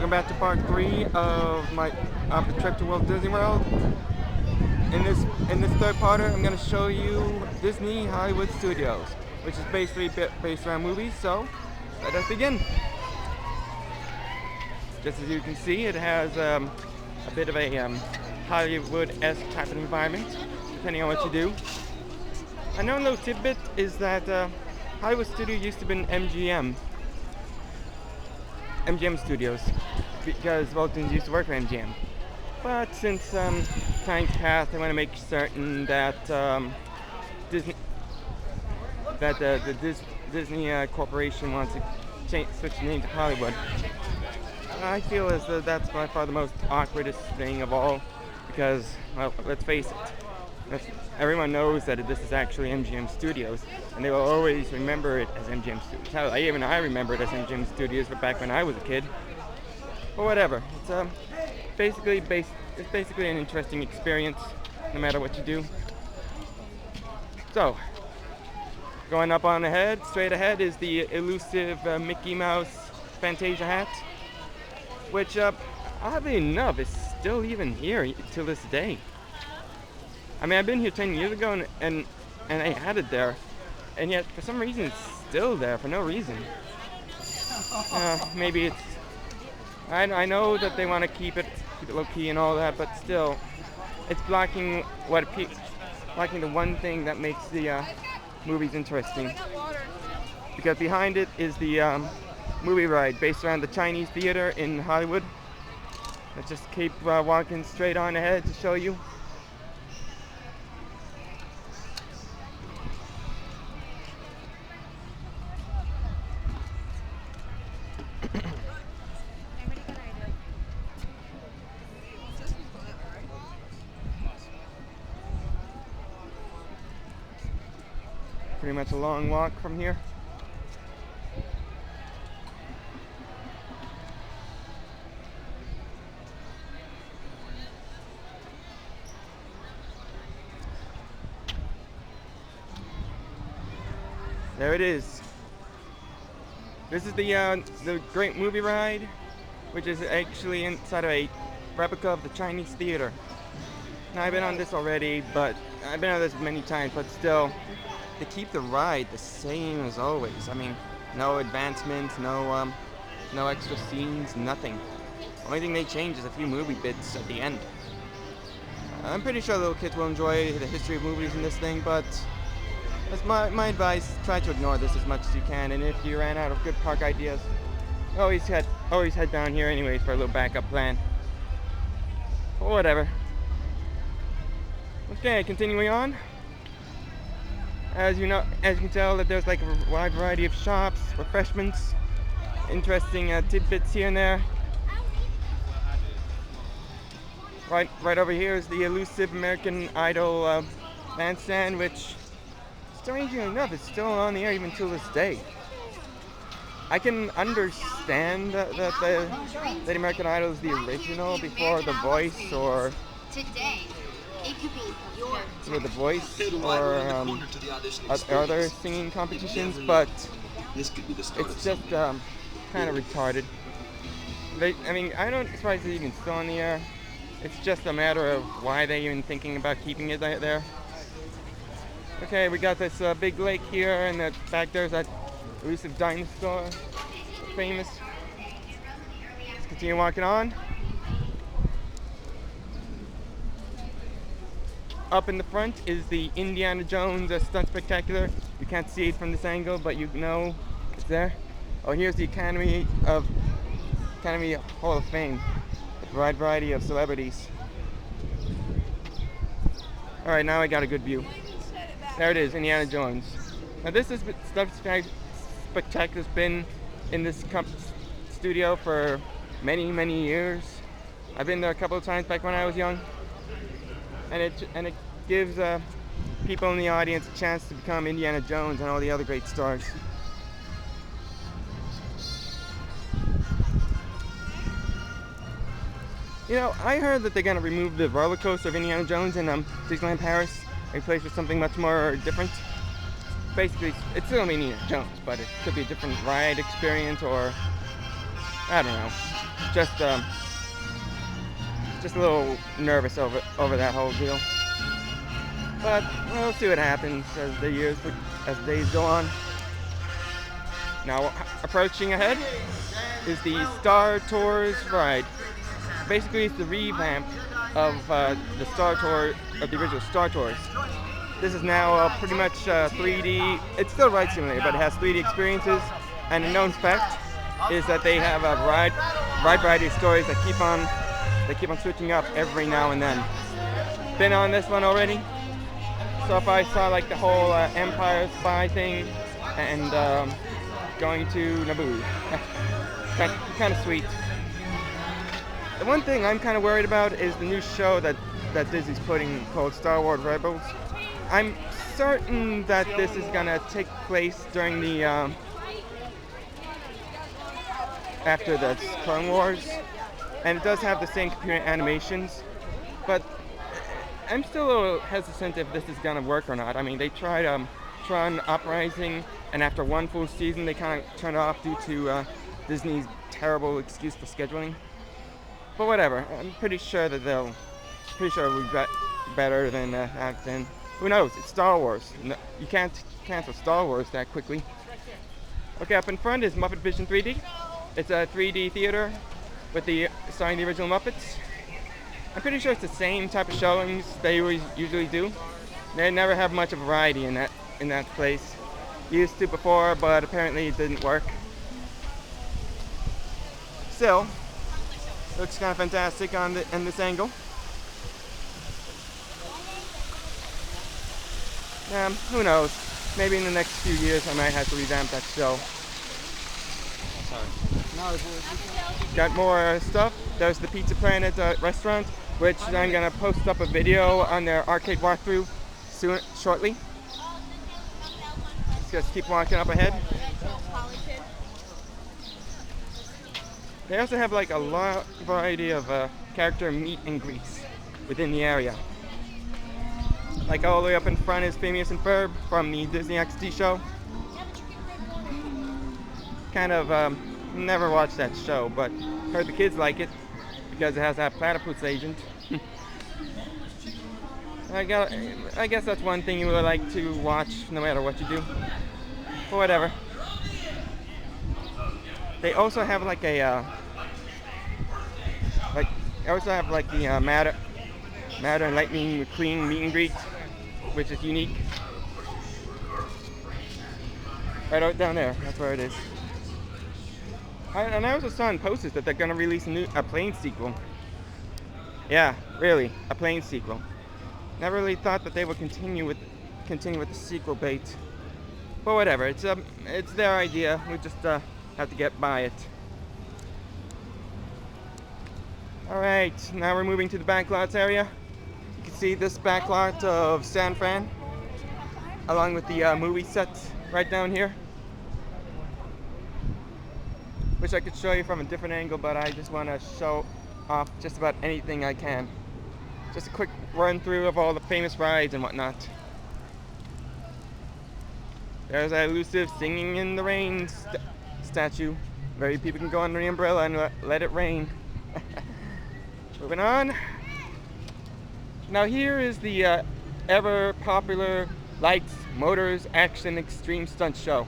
welcome back to part 3 of the trip to Walt Disney World. In this third parter, I'm going to show you Disney Hollywood Studios, which is basically based around movies. So let us begin. Just as you can see, it has a bit of a Hollywood-esque type of environment, depending on what you do. A known little tidbit is that Hollywood Studio used to be MGM Studios, because Walt Disney used to work for MGM. But since time's passed, they want to make certain that Disney, the Disney Corporation wants to switch the name to Hollywood. I feel as though that's by far the most awkwardest thing of all, because, well, let's face it, everyone knows that this is actually MGM Studios, and they will always remember it as MGM Studios. Hell, I remember it as MGM Studios, but back when I was a kid. But whatever, it's basically an interesting experience, no matter what you do. So, going up on ahead, straight ahead is the elusive Mickey Mouse Fantasia hat, which, oddly enough, is still even here till this day. I mean, I've been here 10 years ago, and I had it there, and yet for some reason it's still there for no reason. Maybe it's. I know that they want to keep it low key and all that, but still, it's blocking the one thing that makes the movies interesting. Because behind it is the movie ride based around the Chinese theater in Hollywood. Let's just keep walking straight on ahead to show you. Pretty much a long walk from here. There it is. This is the great movie ride, which is actually inside of a replica of the Chinese theater. Now, I've been on this already, but I've been on this many times, but still, they keep the ride the same as always. I mean, no advancements, no extra scenes, nothing. Only thing they change is a few movie bits at the end. I'm pretty sure little kids will enjoy the history of movies in this thing, but that's my advice. Try to ignore this as much as you can, and if you ran out of good park ideas, always head down here anyways for a little backup plan. Or whatever. Okay, continuing on. As you can tell, that there's like a wide variety of shops, refreshments, interesting tidbits here and there. Right over here is the elusive American Idol bandstand, which, strangely enough, is still on the air even till this day. I can understand that the American Idol is the original before The Voice or The Voice or other singing competitions, but it's just kind of retarded. I don't surprise it's even still on the air. It's just a matter of why they're even thinking about keeping it there. Okay, we got this big lake here, and back there's that elusive dinosaur, famous. Let's continue walking on. Up in the front is the Indiana Jones stunt spectacular. You can't see it from this angle, but you know it's there. Oh, here's the Academy Hall of Fame. A wide variety of celebrities. Alright, now I got a good view. There it is, Indiana Jones. Now this stunt spectacular's been in this studio for many, many years. I've been there a couple of times back when I was young. And it gives people in the audience a chance to become Indiana Jones and all the other great stars. You know, I heard that they're going to remove the roller coaster of Indiana Jones in Disneyland Paris and replace with something much more different. Basically, it's still Indiana Jones, but it could be a different ride experience, or I don't know. just just a little nervous over that whole deal. But we'll see what happens as days go on. Now, approaching ahead is the Star Tours ride. Basically, it's the revamp of the Star Tour of the original Star Tours. This is now pretty much 3D. It's still a ride simulator, but it has 3D experiences. And a known fact is that they have a wide variety of stories that keep on switching up every now and then. Been on this one already, so if I saw like the whole Empire spy thing and going to Naboo, kind of sweet. The one thing I'm kind of worried about is the new show that Disney's putting called Star Wars Rebels. I'm certain that this is gonna take place during the after the Clone Wars, and it does have the same computer animations, but I'm still a little hesitant if this is gonna work or not. I mean, they tried Tron Uprising, and after one full season, they kind of turned it off due to Disney's terrible excuse for scheduling. But whatever, I'm pretty sure it'll be better than that. Then who knows? It's Star Wars. No, you can't cancel Star Wars that quickly. Okay, up in front is Muppet Vision 3D. It's a 3D theater with starring the original Muppets. I'm pretty sure it's the same type of showings they usually do. They never have much of a variety in that place. Used to before, but apparently it didn't work. Still, looks kind of fantastic on this angle. Who knows? Maybe in the next few years I might have to revamp that show. Got more stuff. There's the Pizza Planet restaurant, which I'm gonna post up a video on their arcade walkthrough shortly. Just keep walking up ahead. They also have like a variety of character meet and greets within the area. Like all the way up in front is Phineas and Ferb from the Disney XD show. Kind of never watched that show, but heard the kids like it because it has that platypus agent. I guess that's one thing you would like to watch no matter what you do. But whatever. They also have like the Matter and Lightning McQueen meet and greet, which is unique. Right out down there, that's where it is. And I also saw in posters that they're gonna release a Plane sequel. Yeah, really, a Plane sequel. Never really thought that they would continue with the sequel bait. But whatever, it's their idea. We just have to get by it. Alright, now we're moving to the backlots area. You can see this backlot of San Fran, along with the movie sets right down here. Wish I could show you from a different angle, but I just want to show off just about anything I can. Just a quick run through of all the famous rides and whatnot. There's that elusive Singing in the Rain statue. Very people can go under the umbrella and let it rain. Moving on. Now here is the ever popular Lights, Motors, Action, Extreme Stunt Show.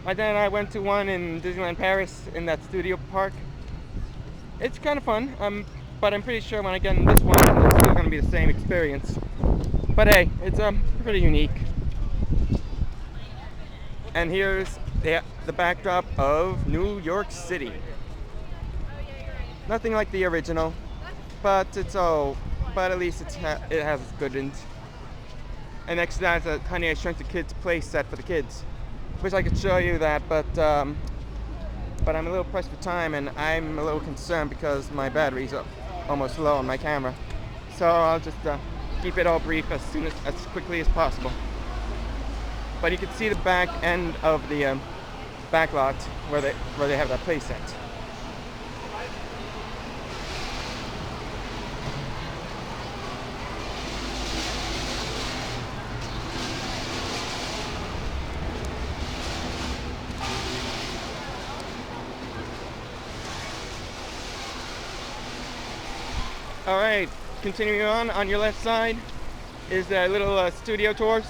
My dad and I went to one in Disneyland Paris in that studio park. It's kind of fun, but I'm pretty sure when I get in this one, it's still going to be the same experience. But hey, it's pretty unique. And here's the backdrop of New York City. Nothing like the original, but at least it has its good ends. And next to that is a Honey, I Shrunk the Kids play set for the kids. Wish I could show you that, but I'm a little pressed for time, and I'm a little concerned because my battery's almost low on my camera. So I'll just keep it all brief as quickly as possible. But you can see the back end of the backlot where they have that play set. All right, continuing on your left side is the little studio tours.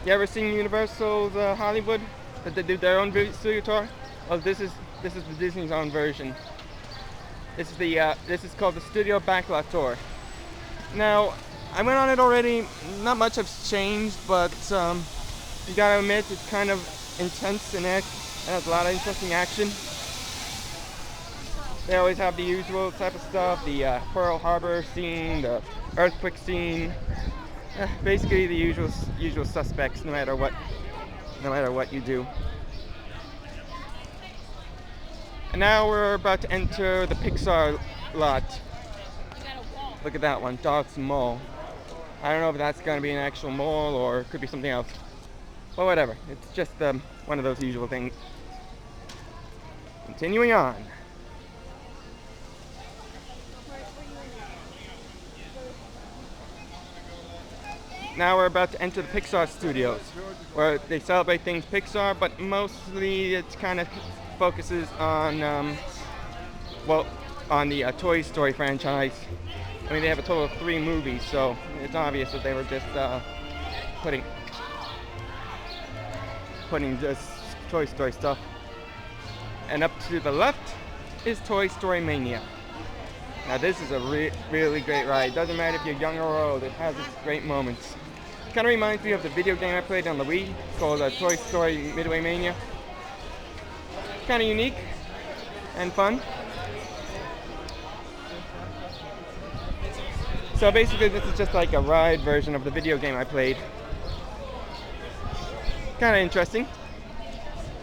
You ever seen Universal's Hollywood that they do their own studio tour? Well, this is the Disney's own version. This is called the Studio Backlot tour. Now, I went on it already. Not much has changed, but you gotta admit it's kind of intense and it has a lot of interesting action. They always have the usual type of stuff: the Pearl Harbor scene, the earthquake scene. Basically, the usual suspects, no matter what you do. And now we're about to enter the Pixar lot. Look at that one, Dog's Mall. I don't know if that's going to be an actual mall or it could be something else. But whatever, it's just one of those usual things. Continuing on. Now we're about to enter the Pixar studios, where they celebrate things Pixar, but mostly it kind of focuses on, on the Toy Story franchise. I mean, they have a total of 3 movies, so it's obvious that they were just putting just Toy Story stuff. And up to the left is Toy Story Mania. Now this is a really great ride. Doesn't matter if you're young or old, it has its great moments. Kind of reminds me of the video game I played on the Wii called Toy Story Midway Mania. Kind of unique and fun. So basically this is just like a ride version of the video game I played. Kind of interesting.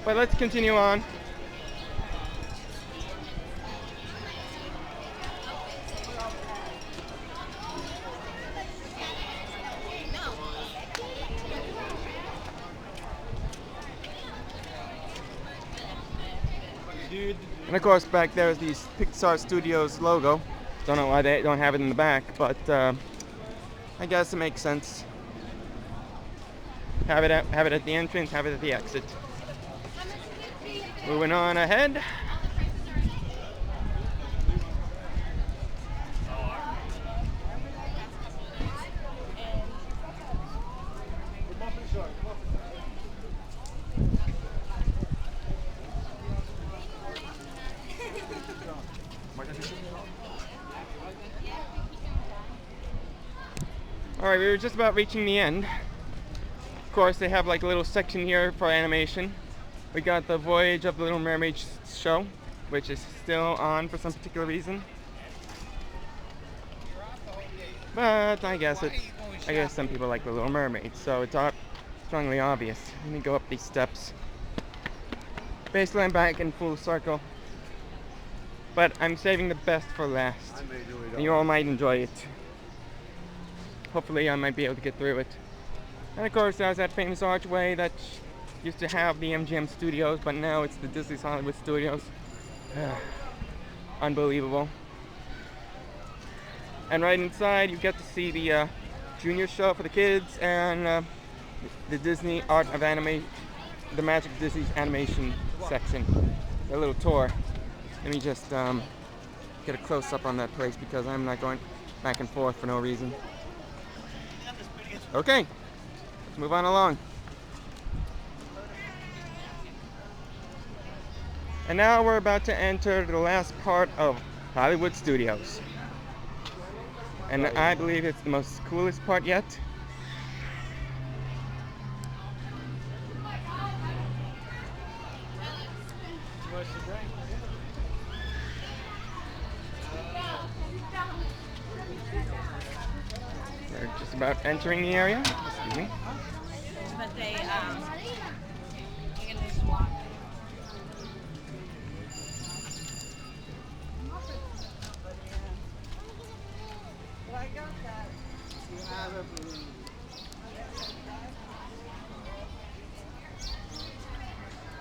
But let's continue on. And of course back there is the Pixar Studios logo. Don't know why they don't have it in the back, but I guess it makes sense. Have it at the entrance, have it at the exit. Moving on ahead. Alright, we were just about reaching the end. Of course, they have like a little section here for animation. We got the Voyage of the Little Mermaid show, which is still on for some particular reason. But I guess some people like the Little Mermaid, so it's strongly obvious. Let me go up these steps. Basically, I'm back in full circle. But I'm saving the best for last. And you all might enjoy it. Hopefully I might be able to get through it. And of course there's that famous archway that used to have the MGM studios, but now it's the Disney's Hollywood Studios. Unbelievable. And right inside you get to see the junior show for the kids and the Disney Art of Animation, the Magic of Disney's animation section. A little tour. Let me just get a close-up on that place because I'm not going back and forth for no reason. Okay, let's move on along. And now we're about to enter the last part of Hollywood Studios. And I believe it's the most coolest part yet. We're just about entering the area. Excuse me. But they, you can just walk. Well, I got that. You have it.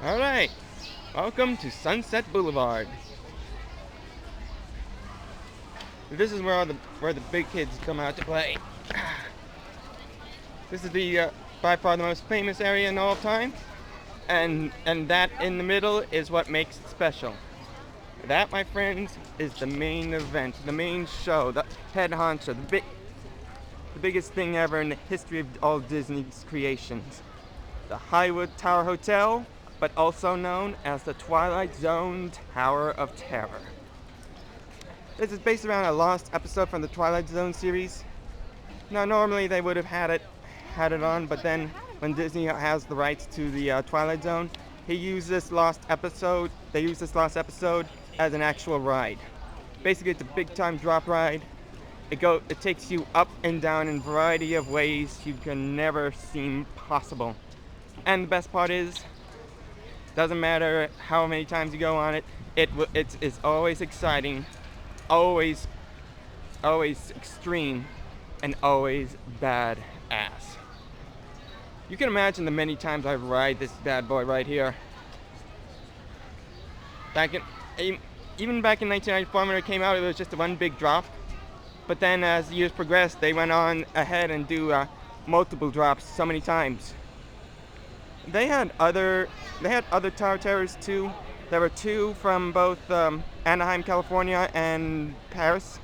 All right, welcome to Sunset Boulevard. This is where the big kids come out to play. This is the by far the most famous area in all time, and that in the middle is what makes it special. That, my friends, is the main event, the main show, the head honcho, the biggest thing ever in the history of all Disney's creations. The Hollywood Tower Hotel, but also known as the Twilight Zone Tower of Terror. This is based around a lost episode from the Twilight Zone series. Now, normally they would have had it on, but then when Disney has the rights to the Twilight Zone, they use this lost episode as an actual ride. Basically, it's a big-time drop ride. It takes you up and down in a variety of ways you can never seem possible. And the best part is, doesn't matter how many times you go on it, it's always exciting, always extreme, and always badass. You can imagine the many times I ride this bad boy right here. Even back in 1994 when it came out, it was just one big drop. But then as the years progressed, they went on ahead and do multiple drops so many times. They had other Tower Terrors too. There were two from both Anaheim, California, and Paris,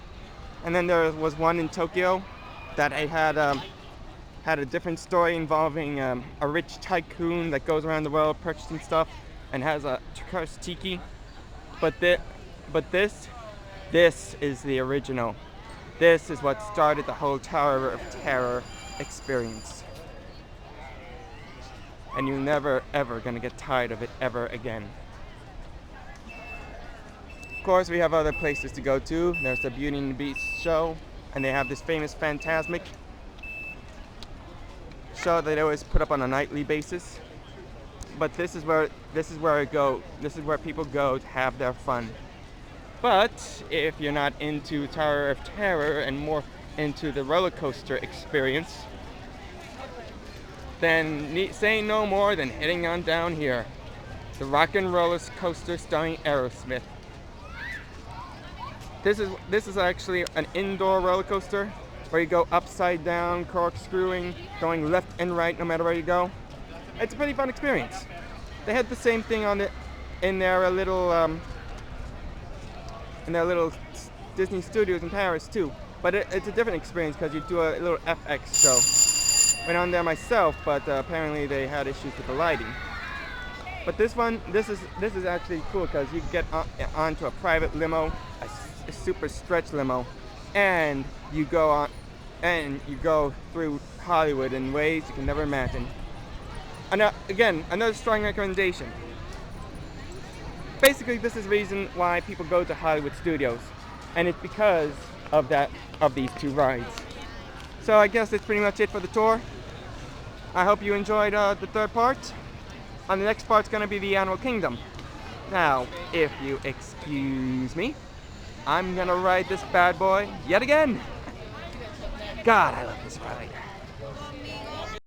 and then there was one in Tokyo that had a different story involving a rich tycoon that goes around the world purchasing stuff and has a cursed tiki. But this is the original. This is what started the whole Tower of Terror experience. And you're never ever gonna get tired of it ever again. Of course, we have other places to go to. There's the Beauty and the Beast show, and they have this famous Fantasmic show that they always put up on a nightly basis. But this is where I go. This is where people go to have their fun. But if you're not into Tower of Terror and more into the roller coaster experience, then say no more than heading on down here. The Rock and Roller Coaster starring Aerosmith. This is actually an indoor roller coaster where you go upside down, corkscrewing, going left and right no matter where you go. It's a pretty fun experience. They had the same thing in their little Disney studios in Paris too. But it's a different experience because you do a little FX show. Went on there myself, but apparently they had issues with the lighting. But this is actually cool because you get onto a private limo, a super stretch limo, and you go through Hollywood in ways you can never imagine. And again, another strong recommendation. Basically, this is the reason why people go to Hollywood studios, and it's because of these two rides. So I guess that's pretty much it for the tour. I hope you enjoyed the third part. And the next part's going to be the Animal Kingdom. Now, if you excuse me, I'm going to ride this bad boy yet again. God, I love this ride.